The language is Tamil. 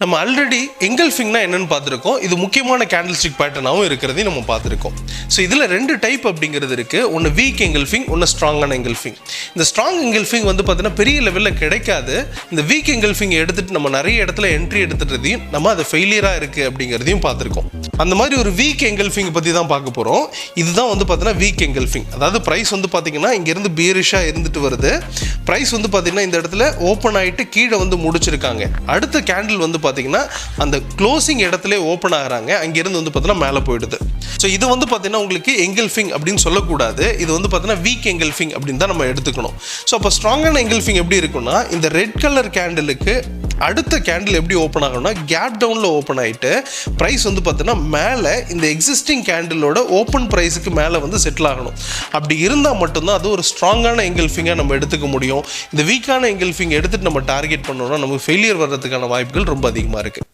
நம்ம ஆல்ரெடி எங்கல்ஃபிங்னா என்னன்னு பார்த்துருக்கோம். இது முக்கியமான கேண்டில் ஸ்டிக் பேட்டர்னாகவும் இருக்கிறதையும் நம்ம பார்த்துருக்கோம். ஸோ இதில் 2 டைப் அப்படிங்கிறது இருக்குது. ஒன்று வீக் எங்கல்ஃபிங், ஒன்று ஸ்ட்ராங்கான எங்கல்ஃபிங். இந்த ஸ்ட்ராங் எங்கல்ஃபிங் வந்து பார்த்தீங்கன்னா பெரிய லெவலில் கிடைக்காது. இந்த வீக் எங்கல்ஃபிங் எடுத்துகிட்டு நம்ம நிறைய இடத்துல என்ட்ரி எடுத்துகிறதையும் நம்ம அது ஃபெயிலியராக இருக்குது அப்படிங்கிறதையும் பார்த்துருக்கோம். அந்த மாதிரி ஒரு வீக் எங்கல்ஃபிங் பற்றி தான் பார்க்க போகிறோம். இதுதான் வந்து பார்த்தீங்கன்னா வீக் எங்கல்ஃபிங். அதாவது ப்ரைஸ் வந்து பார்த்தீங்கன்னா இங்கேருந்து பியரிஷாக இருந்துட்டு வருது. ப்ரைஸ் வந்து பார்த்தீங்கன்னா இந்த இடத்துல ஓப்பன் ஆகிட்டு கீழே வந்து முடிச்சிருக்காங்க. அடுத்த கேண்டில் வந்து பார்த்தீங்கன்னா அந்த க்ளோசிங் இடத்துல ஓப்பன் ஆகிறாங்க, அங்கேருந்து வந்து பார்த்தீங்கன்னா மேலே போயிடுது. ஸோ இது வந்து பார்த்தீங்கன்னா உங்களுக்கு எங்கல்ஃபிங் அப்படின்னு சொல்லக்கூடாது. இது வந்து பார்த்தீங்கன்னா வீக் எங்கல்ஃபிங் அப்படின்னு தான் நம்ம எடுத்துக்கணும். ஸோ அப்போ ஸ்ட்ராங்கான எங்கல்ஃபிங் எப்படி இருக்குன்னா, இந்த ரெட் கலர் கேண்டிலுக்கு அடுத்த கேண்டில் எப்படி ஓப்பன் ஆகணும்னா கேப் டவுனில் ஓப்பன் ஆகிட்டு ப்ரைஸ் வந்து பார்த்தீங்கன்னா மேலே இந்த எக்ஸிஸ்டிங் கேண்டிலோட ஓப்பன் ப்ரைஸுக்கு மேலே வந்து செட்டில் ஆகணும். அப்படி இருந்தால் மட்டும்தான் அது ஒரு ஸ்ட்ராங்கான எங்கல்ஃபிங்காக நம்ம எடுத்துக்க முடியும். இந்த வீக்கான எங்கல்ஃபிங் எடுத்துகிட்டு நம்ம டார்கெட் பண்ணோம்னா நமக்கு ஃபெயிலியர் வர்றதுக்கான வாய்ப்புகள் ரொம்ப அதிகமாக இருக்குது.